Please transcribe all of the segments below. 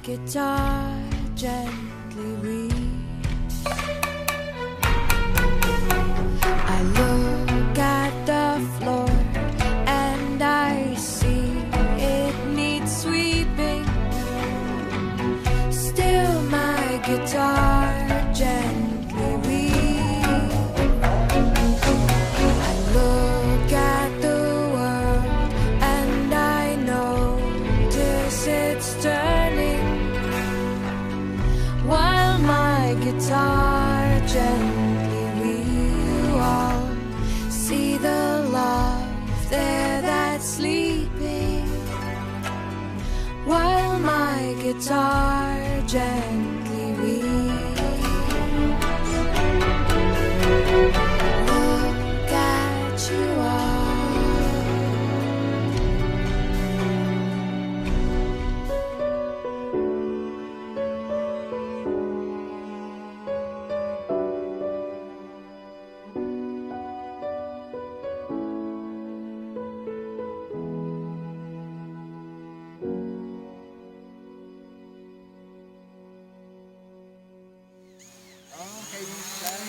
guitar gently weeps. I look at the floor and I see it needs sweeping. Still my guitar gently weeps. I look at the world and I notice it's turning, while my guitar gently weeps. You all see the love there that's sleeping, while my guitar gently weeps. Look at you all. Oh, hey, you say.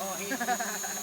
Oh, he.